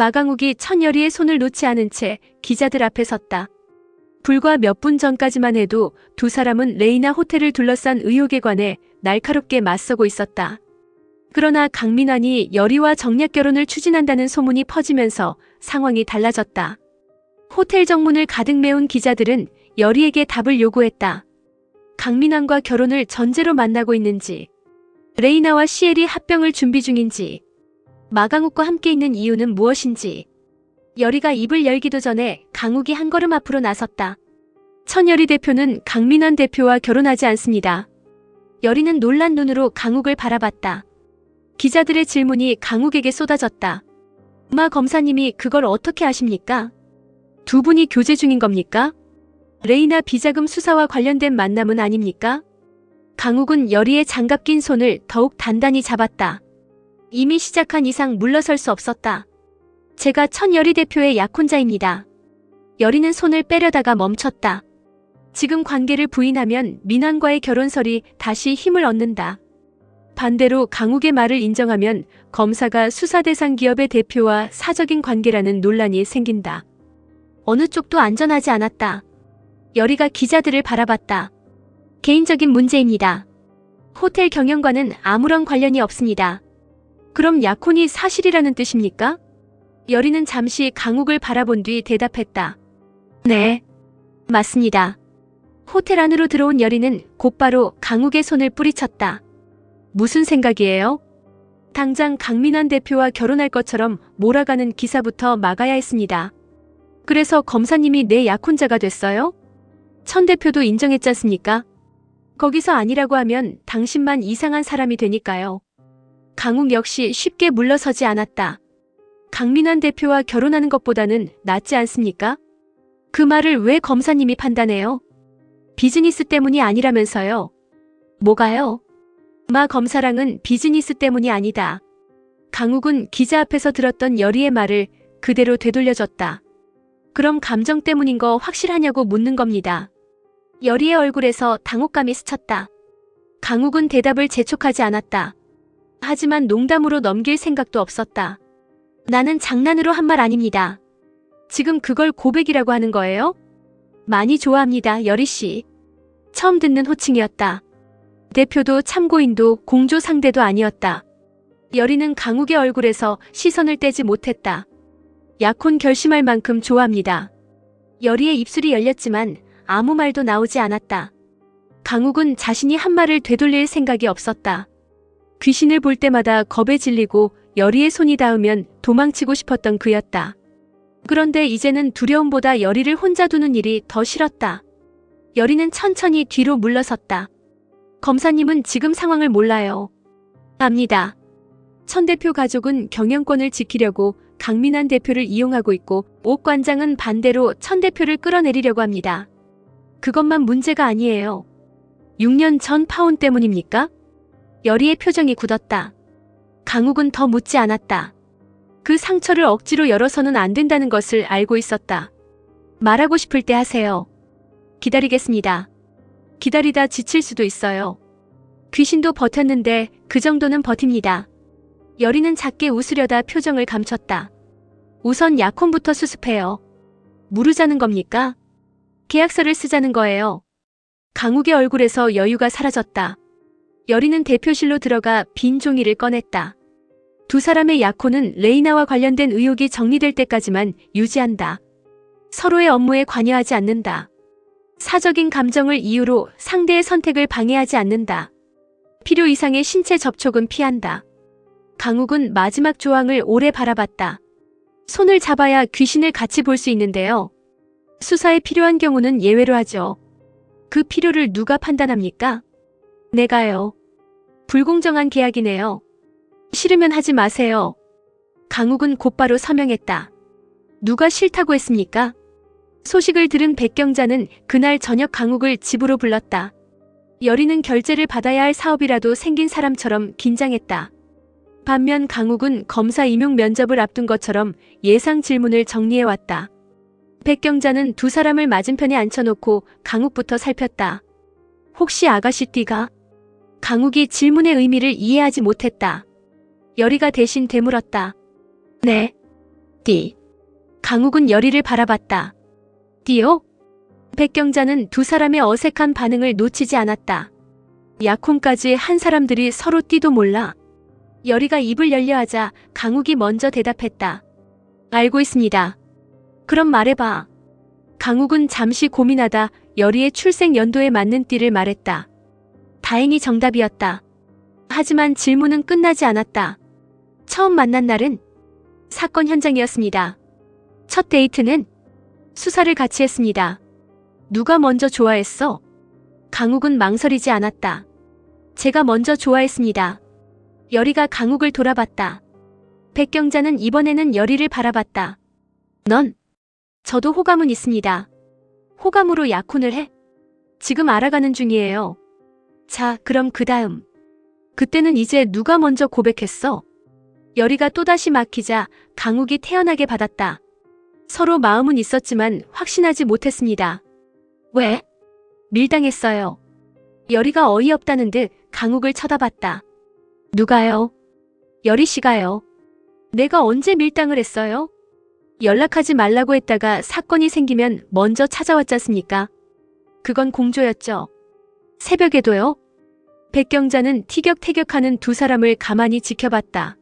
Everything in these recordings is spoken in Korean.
마강욱이 천여리의 손을 놓지 않은 채 기자들 앞에 섰다. 불과 몇 분 전까지만 해도 두 사람은 레이나 호텔을 둘러싼 의혹에 관해 날카롭게 맞서고 있었다. 그러나 강민환이 여리와 정략 결혼을 추진한다는 소문이 퍼지면서 상황이 달라졌다. 호텔 정문을 가득 메운 기자들은 여리에게 답을 요구했다. 강민환과 결혼을 전제로 만나고 있는지, 레이나와 시엘이 합병을 준비 중인지, 마강욱과 함께 있는 이유는 무엇인지. 여리가 입을 열기도 전에 강욱이 한 걸음 앞으로 나섰다. 천여리 대표는 강민환 대표와 결혼하지 않습니다. 여리는 놀란 눈으로 강욱을 바라봤다. 기자들의 질문이 강욱에게 쏟아졌다. 마 검사님이 그걸 어떻게 아십니까? 두 분이 교제 중인 겁니까? 레이나 비자금 수사와 관련된 만남은 아닙니까? 강욱은 여리의 장갑 낀 손을 더욱 단단히 잡았다. 이미 시작한 이상 물러설 수 없었다. 제가 천여리 대표의 약혼자입니다. 여리는 손을 빼려다가 멈췄다. 지금 관계를 부인하면 민환과의 결혼설이 다시 힘을 얻는다. 반대로 강욱의 말을 인정하면 검사가 수사 대상 기업의 대표와 사적인 관계라는 논란이 생긴다. 어느 쪽도 안전하지 않았다. 여리가 기자들을 바라봤다. 개인적인 문제입니다. 호텔 경영과는 아무런 관련이 없습니다. 그럼 약혼이 사실이라는 뜻입니까? 여리는 잠시 강욱을 바라본 뒤 대답했다. 네, 맞습니다. 호텔 안으로 들어온 여리는 곧바로 강욱의 손을 뿌리쳤다. 무슨 생각이에요? 당장 강민환 대표와 결혼할 것처럼 몰아가는 기사부터 막아야 했습니다. 그래서 검사님이 내 약혼자가 됐어요? 천 대표도 인정했지 않습니까? 거기서 아니라고 하면 당신만 이상한 사람이 되니까요. 강욱 역시 쉽게 물러서지 않았다. 강민환 대표와 결혼하는 것보다는 낫지 않습니까? 그 말을 왜 검사님이 판단해요? 비즈니스 때문이 아니라면서요. 뭐가요? 마 검사랑은 비즈니스 때문이 아니다. 강욱은 기자 앞에서 들었던 여리의 말을 그대로 되돌려줬다. 그럼 감정 때문인 거 확실하냐고 묻는 겁니다. 여리의 얼굴에서 당혹감이 스쳤다. 강욱은 대답을 재촉하지 않았다. 하지만 농담으로 넘길 생각도 없었다. 나는 장난으로 한 말 아닙니다. 지금 그걸 고백이라고 하는 거예요? 많이 좋아합니다, 여리씨. 처음 듣는 호칭이었다. 대표도 참고인도 공조 상대도 아니었다. 여리는 강욱의 얼굴에서 시선을 떼지 못했다. 약혼 결심할 만큼 좋아합니다. 여리의 입술이 열렸지만 아무 말도 나오지 않았다. 강욱은 자신이 한 말을 되돌릴 생각이 없었다. 귀신을 볼 때마다 겁에 질리고 여리의 손이 닿으면 도망치고 싶었던 그였다. 그런데 이제는 두려움보다 여리를 혼자 두는 일이 더 싫었다. 여리는 천천히 뒤로 물러섰다. 검사님은 지금 상황을 몰라요. 압니다. 천 대표 가족은 경영권을 지키려고 강민환 대표를 이용하고 있고 옥 관장은 반대로 천 대표를 끌어내리려고 합니다. 그것만 문제가 아니에요. 6년 전 파혼 때문입니까? 여리의 표정이 굳었다. 강욱은 더 묻지 않았다. 그 상처를 억지로 열어서는 안 된다는 것을 알고 있었다. 말하고 싶을 때 하세요. 기다리겠습니다. 기다리다 지칠 수도 있어요. 귀신도 버텼는데 그 정도는 버팁니다. 여리는 작게 웃으려다 표정을 감췄다. 우선 약혼부터 수습해요. 무르자는 겁니까? 계약서를 쓰자는 거예요. 강욱의 얼굴에서 여유가 사라졌다. 여리는 대표실로 들어가 빈 종이를 꺼냈다. 두 사람의 약혼은 레이나와 관련된 의혹이 정리될 때까지만 유지한다. 서로의 업무에 관여하지 않는다. 사적인 감정을 이유로 상대의 선택을 방해하지 않는다. 필요 이상의 신체 접촉은 피한다. 강욱은 마지막 조항을 오래 바라봤다. 손을 잡아야 귀신을 같이 볼 수 있는데요. 수사에 필요한 경우는 예외로 하죠. 그 필요를 누가 판단합니까? 내가요. 불공정한 계약이네요. 싫으면 하지 마세요. 강욱은 곧바로 서명했다. 누가 싫다고 했습니까? 소식을 들은 백경자는 그날 저녁 강욱을 집으로 불렀다. 여리는 결제를 받아야 할 사업이라도 생긴 사람처럼 긴장했다. 반면 강욱은 검사 임용 면접을 앞둔 것처럼 예상 질문을 정리해왔다. 백경자는 두 사람을 맞은편에 앉혀놓고 강욱부터 살폈다. 혹시 아가씨 띠가? 강욱이 질문의 의미를 이해하지 못했다. 여리가 대신 되물었다. 네. 띠. 강욱은 열이를 바라봤다. 띠요? 백경자는 두 사람의 어색한 반응을 놓치지 않았다. 약혼까지 한 사람들이 서로 띠도 몰라. 열이가 입을 열려 하자 강욱이 먼저 대답했다. 알고 있습니다. 그럼 말해봐. 강욱은 잠시 고민하다 열이의 출생 연도에 맞는 띠를 말했다. 다행히 정답이었다. 하지만 질문은 끝나지 않았다. 처음 만난 날은 사건 현장이었습니다. 첫 데이트는 수사를 같이 했습니다. 누가 먼저 좋아했어? 강욱은 망설이지 않았다. 제가 먼저 좋아했습니다. 열이가 강욱을 돌아봤다. 백경자는 이번에는 열이를 바라봤다. 넌? 저도 호감은 있습니다. 호감으로 약혼을 해? 지금 알아가는 중이에요. 자, 그럼 그 다음. 그때는 이제 누가 먼저 고백했어? 열이가 또다시 막히자 강욱이 태연하게 받았다. 서로 마음은 있었지만 확신하지 못했습니다. 왜? 밀당했어요. 열이가 어이없다는 듯 강욱을 쳐다봤다. 누가요? 열이 씨가요. 내가 언제 밀당을 했어요? 연락하지 말라고 했다가 사건이 생기면 먼저 찾아왔잖습니까? 그건 공조였죠. 새벽에도요? 백경자는 티격태격하는 두 사람을 가만히 지켜봤다.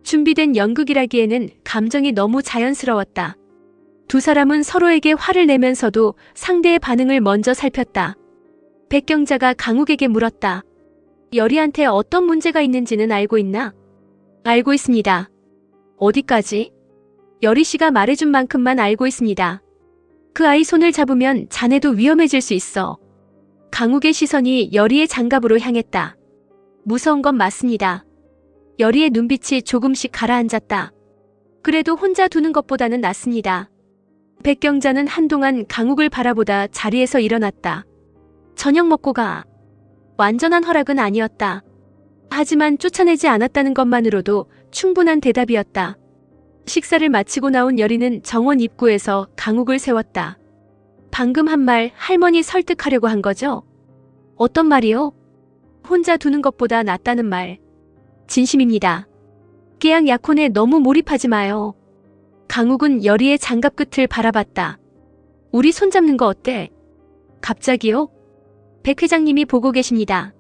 준비된 연극이라기에는 감정이 너무 자연스러웠다. 두 사람은 서로에게 화를 내면서도 상대의 반응을 먼저 살폈다. 백경자가 강욱에게 물었다. 열이한테 어떤 문제가 있는지는 알고 있나? 알고 있습니다. 어디까지? 열이 씨가 말해준 만큼만 알고 있습니다. 그 아이 손을 잡으면 자네도 위험해질 수 있어. 강욱의 시선이 열이의 장갑으로 향했다. 무서운 건 맞습니다. 열이의 눈빛이 조금씩 가라앉았다. 그래도 혼자 두는 것보다는 낫습니다. 백경자는 한동안 강욱을 바라보다 자리에서 일어났다. 저녁 먹고 가. 완전한 허락은 아니었다. 하지만 쫓아내지 않았다는 것만으로도 충분한 대답이었다. 식사를 마치고 나온 열이는 정원 입구에서 강욱을 세웠다. 방금 한 말 할머니 설득하려고 한 거죠? 어떤 말이요? 혼자 두는 것보다 낫다는 말. 진심입니다. 계약 약혼에 너무 몰입하지 마요. 강욱은 열이의 장갑 끝을 바라봤다. 우리 손잡는 거 어때? 갑자기요? 백 회장님이 보고 계십니다.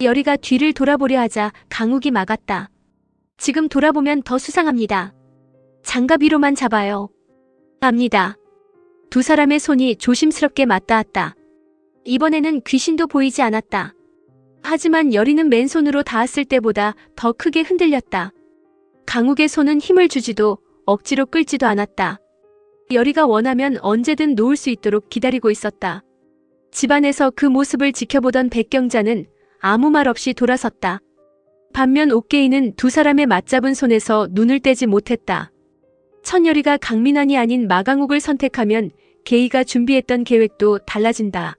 열이가 뒤를 돌아보려 하자 강욱이 막았다. 지금 돌아보면 더 수상합니다. 장갑 위로만 잡아요. 압니다. 두 사람의 손이 조심스럽게 맞닿았다. 이번에는 귀신도 보이지 않았다. 하지만 열이는 맨손으로 닿았을 때보다 더 크게 흔들렸다. 강욱의 손은 힘을 주지도 억지로 끌지도 않았다. 열이가 원하면 언제든 놓을 수 있도록 기다리고 있었다. 집안에서 그 모습을 지켜보던 백경자는 아무 말 없이 돌아섰다. 반면 옥계인은 두 사람의 맞잡은 손에서 눈을 떼지 못했다. 천열이가 강민환이 아닌 마강욱을 선택하면 계희가 준비했던 계획도 달라진다.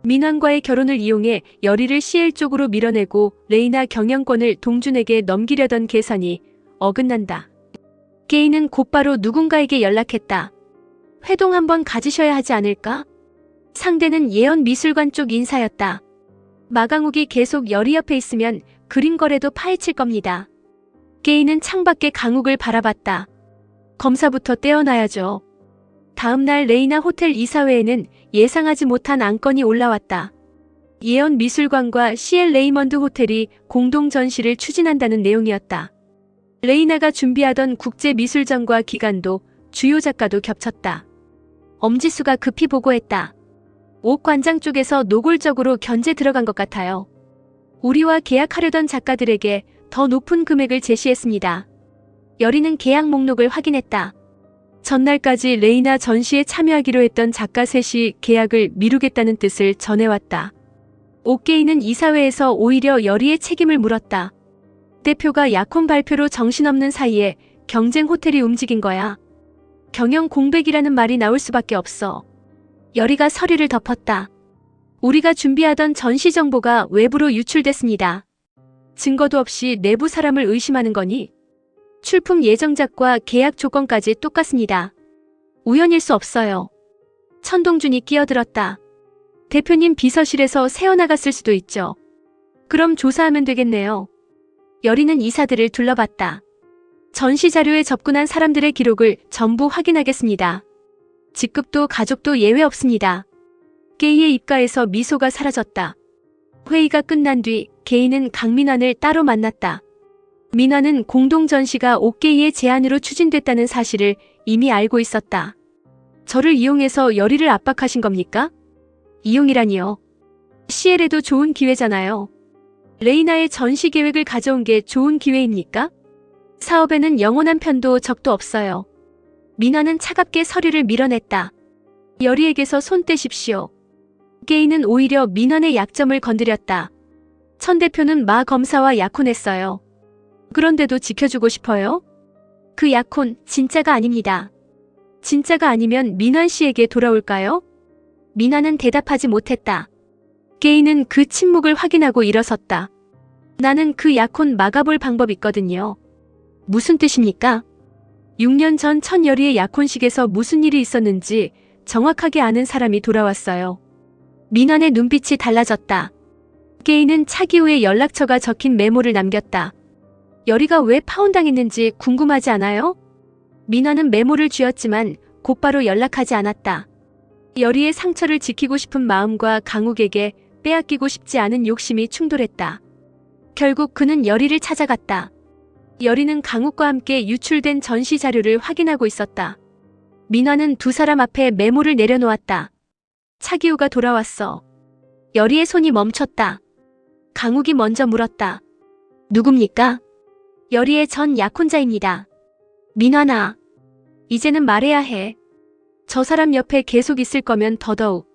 민환과의 결혼을 이용해 열이를 CL 쪽으로 밀어내고 레이나 경영권을 동준에게 넘기려던 계산이 어긋난다. 계희는 곧바로 누군가에게 연락했다. 회동 한번 가지셔야 하지 않을까? 상대는 예언미술관 쪽 인사였다. 마강욱이 계속 열이 옆에 있으면 그림 거래도 파헤칠 겁니다. 계희는 창밖에 강욱을 바라봤다. 검사부터 떼어놔야죠. 다음날 레이나 호텔 이사회에는 예상하지 못한 안건이 올라왔다. 예언미술관과 CL 레이먼드 호텔이 공동 전시를 추진한다는 내용이었다. 레이나가 준비하던 국제미술전과 기간도 주요 작가도 겹쳤다. 엄지수가 급히 보고했다. 옥 관장 쪽에서 노골적으로 견제 들어간 것 같아요. 우리와 계약하려던 작가들에게 더 높은 금액을 제시했습니다. 열이는 계약 목록을 확인했다. 전날까지 레이나 전시에 참여하기로 했던 작가 셋이 계약을 미루겠다는 뜻을 전해왔다. 옥계인은 이사회에서 오히려 열이의 책임을 물었다. 대표가 약혼 발표로 정신없는 사이에 경쟁 호텔이 움직인 거야. 경영 공백이라는 말이 나올 수밖에 없어. 열이가 서류를 덮었다. 우리가 준비하던 전시 정보가 외부로 유출됐습니다. 증거도 없이 내부 사람을 의심하는 거니? 출품 예정작과 계약 조건까지 똑같습니다. 우연일 수 없어요. 천동준이 끼어들었다. 대표님 비서실에서 새어나갔을 수도 있죠. 그럼 조사하면 되겠네요. 열이는 이사들을 둘러봤다. 전시 자료에 접근한 사람들의 기록을 전부 확인하겠습니다. 직급도 가족도 예외 없습니다. 게이의 입가에서 미소가 사라졌다. 회의가 끝난 뒤 게이는 강민환을 따로 만났다. 민환은 공동 전시가 옥게이의 제안으로 추진됐다는 사실을 이미 알고 있었다. 저를 이용해서 열의를 압박하신 겁니까? 이용이라니요. CL에도 좋은 기회잖아요. 레이나의 전시 계획을 가져온 게 좋은 기회입니까? 사업에는 영원한 편도 적도 없어요. 민환은 차갑게 서류를 밀어냈다. 열의에게서 손 떼십시오. 게이는 오히려 민환의 약점을 건드렸다. 천 대표는 마 검사와 약혼했어요. 그런데도 지켜주고 싶어요? 그 약혼 진짜가 아닙니다. 진짜가 아니면 민환 씨에게 돌아올까요? 민환은 대답하지 못했다. 게이는 그 침묵을 확인하고 일어섰다. 나는 그 약혼 막아볼 방법 있거든요. 무슨 뜻입니까? 6년 전 천열이의 약혼식에서 무슨 일이 있었는지 정확하게 아는 사람이 돌아왔어요. 민환의 눈빛이 달라졌다. 게이는 차기호의 연락처가 적힌 메모를 남겼다. 열이가 왜 파혼당했는지 궁금하지 않아요? 민환은 메모를 쥐었지만 곧바로 연락하지 않았다. 열이의 상처를 지키고 싶은 마음과 강욱에게 빼앗기고 싶지 않은 욕심이 충돌했다. 결국 그는 열이를 찾아갔다. 열이는 강욱과 함께 유출된 전시 자료를 확인하고 있었다. 민환은 두 사람 앞에 메모를 내려놓았다. 차기우가 돌아왔어. 열이의 손이 멈췄다. 강욱이 먼저 물었다. 누굽니까? 열이의 전 약혼자입니다. 민환아, 이제는 말해야 해. 저 사람 옆에 계속 있을 거면 더더욱.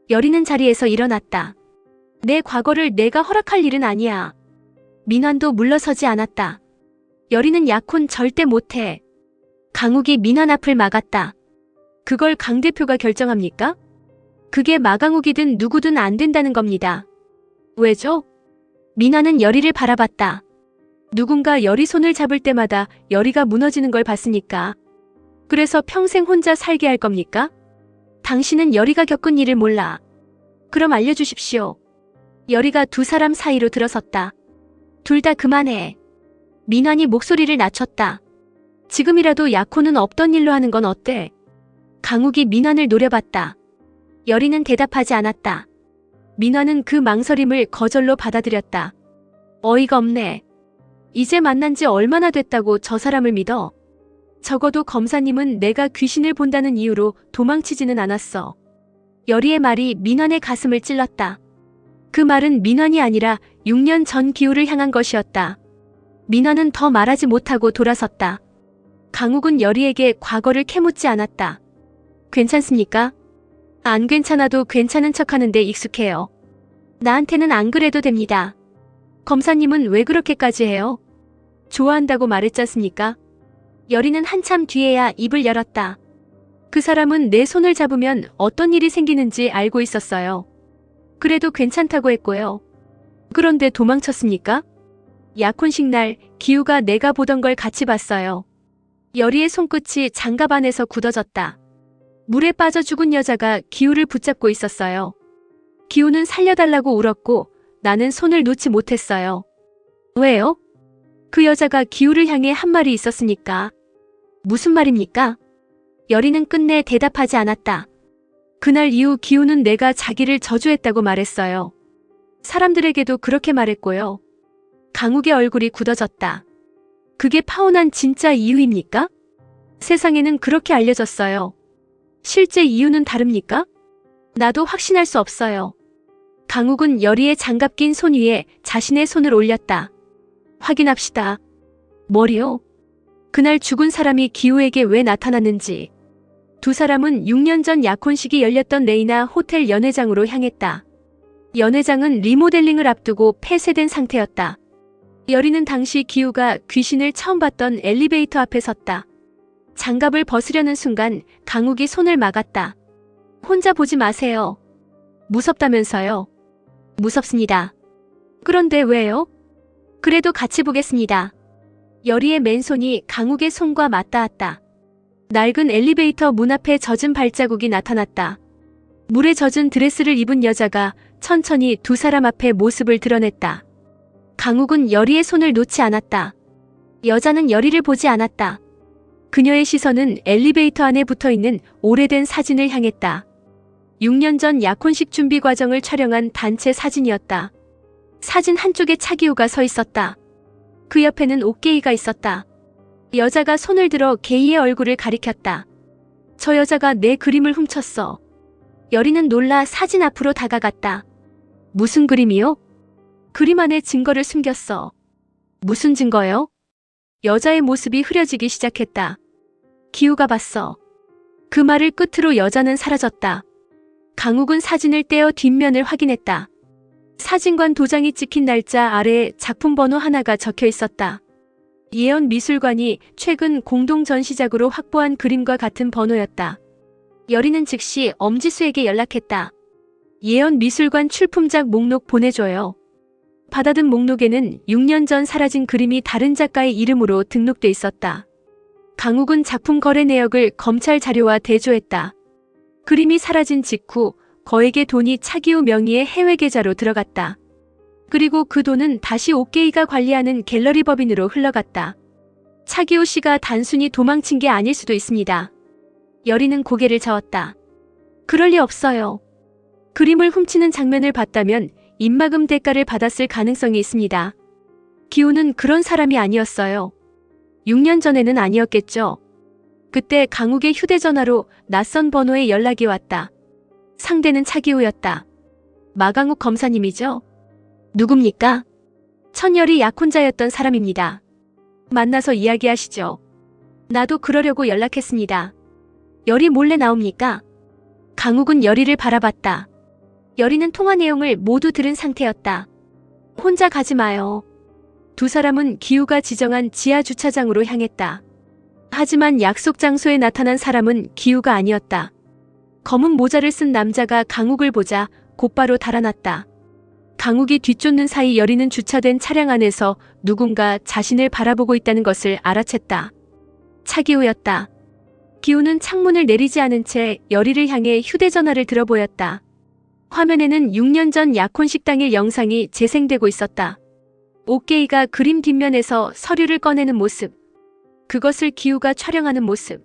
열이는 자리에서 일어났다. 내 과거를 내가 허락할 일은 아니야. 민환도 물러서지 않았다. 열이는 약혼 절대 못해. 강욱이 민환 앞을 막았다. 그걸 강 대표가 결정합니까? 그게 마강욱이든 누구든 안 된다는 겁니다. 왜죠? 민환은 열이를 바라봤다. 누군가 열이 손을 잡을 때마다 열이가 무너지는 걸 봤으니까. 그래서 평생 혼자 살게 할 겁니까? 당신은 열이가 겪은 일을 몰라. 그럼 알려주십시오. 열이가 두 사람 사이로 들어섰다. 둘 다 그만해. 민환이 목소리를 낮췄다. 지금이라도 약혼은 없던 일로 하는 건 어때? 강욱이 민환을 노려봤다. 열이는 대답하지 않았다. 민환은 그 망설임을 거절로 받아들였다. 어이가 없네. 이제 만난 지 얼마나 됐다고 저 사람을 믿어? 적어도 검사님은 내가 귀신을 본다는 이유로 도망치지는 않았어. 열이의 말이 민환의 가슴을 찔렀다. 그 말은 민환이 아니라 6년 전 기우를 향한 것이었다. 민환은 더 말하지 못하고 돌아섰다. 강욱은 열이에게 과거를 캐묻지 않았다. 괜찮습니까? 안 괜찮아도 괜찮은 척하는데 익숙해요. 나한테는 안 그래도 됩니다. 검사님은 왜 그렇게까지 해요? 좋아한다고 말했지 않습니까? 열이는 한참 뒤에야 입을 열었다. 그 사람은 내 손을 잡으면 어떤 일이 생기는지 알고 있었어요. 그래도 괜찮다고 했고요. 그런데 도망쳤습니까? 약혼식 날 기우가 내가 보던 걸 같이 봤어요. 열이의 손끝이 장갑 안에서 굳어졌다. 물에 빠져 죽은 여자가 기우를 붙잡고 있었어요. 기우는 살려달라고 울었고 나는 손을 놓지 못했어요. 왜요? 그 여자가 기우를 향해 한 말이 있었으니까. 무슨 말입니까? 열이는 끝내 대답하지 않았다. 그날 이후 기우는 내가 자기를 저주했다고 말했어요. 사람들에게도 그렇게 말했고요. 강욱의 얼굴이 굳어졌다. 그게 파혼한 진짜 이유입니까? 세상에는 그렇게 알려졌어요. 실제 이유는 다릅니까? 나도 확신할 수 없어요. 강욱은 열이의 장갑 낀 손 위에 자신의 손을 올렸다. 확인합시다. 뭐리요? 그날 죽은 사람이 기우에게 왜 나타났는지. 두 사람은 6년 전 약혼식이 열렸던 레이나 호텔 연회장으로 향했다. 연회장은 리모델링을 앞두고 폐쇄된 상태였다. 열이는 당시 기우가 귀신을 처음 봤던 엘리베이터 앞에 섰다. 장갑을 벗으려는 순간 강욱이 손을 막았다. 혼자 보지 마세요. 무섭다면서요. 무섭습니다. 그런데 왜요? 그래도 같이 보겠습니다. 열이의 맨손이 강욱의 손과 맞닿았다. 낡은 엘리베이터 문 앞에 젖은 발자국이 나타났다. 물에 젖은 드레스를 입은 여자가 천천히 두 사람 앞에 모습을 드러냈다. 강욱은 열이의 손을 놓지 않았다. 여자는 여리를 보지 않았다. 그녀의 시선은 엘리베이터 안에 붙어있는 오래된 사진을 향했다. 6년 전 약혼식 준비 과정을 촬영한 단체 사진이었다. 사진 한쪽에 차기우가 서 있었다. 그 옆에는 옥게이가 있었다. 여자가 손을 들어 게이의 얼굴을 가리켰다. 저 여자가 내 그림을 훔쳤어. 여리는 놀라 사진 앞으로 다가갔다. 무슨 그림이요? 그림 안에 증거를 숨겼어. 무슨 증거요? 여자의 모습이 흐려지기 시작했다. 기우가 봤어. 그 말을 끝으로 여자는 사라졌다. 강욱은 사진을 떼어 뒷면을 확인했다. 사진관 도장이 찍힌 날짜 아래에 작품 번호 하나가 적혀 있었다. 예언 미술관이 최근 공동 전시작으로 확보한 그림과 같은 번호였다. 여리는 즉시 엄지수에게 연락했다. 예언 미술관 출품작 목록 보내줘요. 받아든 목록에는 6년 전 사라진 그림이 다른 작가의 이름으로 등록돼 있었다. 강욱은 작품 거래 내역을 검찰 자료와 대조했다. 그림이 사라진 직후 거액의 돈이 차기우 명의의 해외 계좌로 들어갔다. 그리고 그 돈은 다시 옥게이가 관리하는 갤러리 법인으로 흘러갔다. 차기우 씨가 단순히 도망친 게 아닐 수도 있습니다. 여리는 고개를 저었다. 그럴 리 없어요. 그림을 훔치는 장면을 봤다면 입막음 대가를 받았을 가능성이 있습니다. 기우는 그런 사람이 아니었어요. 6년 전에는 아니었겠죠. 그때 강욱의 휴대전화로 낯선 번호에 연락이 왔다. 상대는 차기우였다. 마강욱 검사님이죠? 누굽니까? 천열이 약혼자였던 사람입니다. 만나서 이야기하시죠. 나도 그러려고 연락했습니다. 열이 몰래 나옵니까? 강욱은 여리를 바라봤다. 여리는 통화 내용을 모두 들은 상태였다. 혼자 가지 마요. 두 사람은 기우가 지정한 지하 주차장으로 향했다. 하지만 약속 장소에 나타난 사람은 기우가 아니었다. 검은 모자를 쓴 남자가 강욱을 보자 곧바로 달아났다. 강욱이 뒤쫓는 사이 여리는 주차된 차량 안에서 누군가 자신을 바라보고 있다는 것을 알아챘다. 차기우였다. 기우는 창문을 내리지 않은 채 여리를 향해 휴대전화를 들어 보였다. 화면에는 6년 전 약혼식 당일 영상이 재생되고 있었다. 옥게이가 그림 뒷면에서 서류를 꺼내는 모습, 그것을 기우가 촬영하는 모습,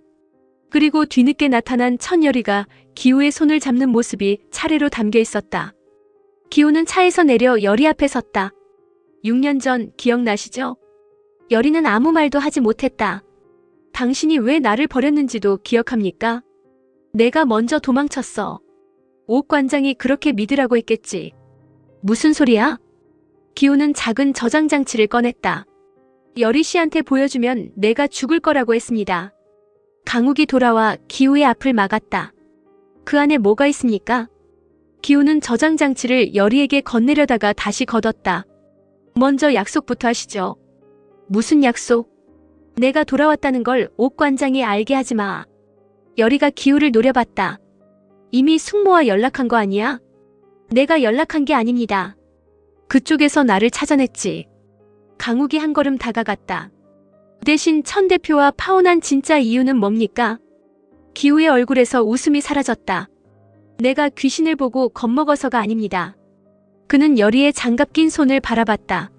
그리고 뒤늦게 나타난 천여리가 기우의 손을 잡는 모습이 차례로 담겨 있었다. 기우는 차에서 내려 여리 앞에 섰다. 6년 전 기억나시죠? 여리는 아무 말도 하지 못했다. 당신이 왜 나를 버렸는지도 기억합니까? 내가 먼저 도망쳤어. 옥 관장이 그렇게 믿으라고 했겠지. 무슨 소리야? 기우는 작은 저장 장치를 꺼냈다. 여리 씨한테 보여주면 내가 죽을 거라고 했습니다. 강욱이 돌아와 기우의 앞을 막았다. 그 안에 뭐가 있습니까? 기우는 저장 장치를 여리에게 건네려다가 다시 걷었다. 먼저 약속부터 하시죠. 무슨 약속? 내가 돌아왔다는 걸 옥 관장이 알게 하지 마. 여리가 기우를 노려봤다. 이미 숙모와 연락한 거 아니야? 내가 연락한 게 아닙니다. 그쪽에서 나를 찾아냈지. 강욱이 한 걸음 다가갔다. 대신 천 대표와 파혼한 진짜 이유는 뭡니까? 기우의 얼굴에서 웃음이 사라졌다. 내가 귀신을 보고 겁먹어서가 아닙니다. 그는 여리의 장갑 낀 손을 바라봤다.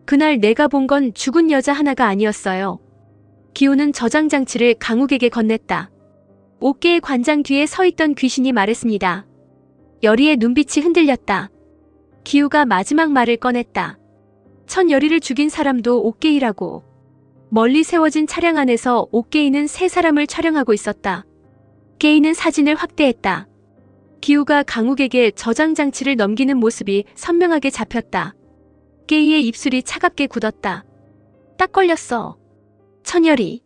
그날 내가 본 건 죽은 여자 하나가 아니었어요. 기우는 저장 장치를 강욱에게 건넸다. 옥계의 관장 뒤에 서 있던 귀신이 말했습니다. 여리의 눈빛이 흔들렸다. 기우가 마지막 말을 꺼냈다. 천여리를 죽인 사람도 옥계이라고. 멀리 세워진 차량 안에서 옥계이는 세 사람을 촬영하고 있었다. 옥계이는 사진을 확대했다. 기우가 강욱에게 저장 장치를 넘기는 모습이 선명하게 잡혔다. 옥계이의 입술이 차갑게 굳었다. 딱 걸렸어. 천여리.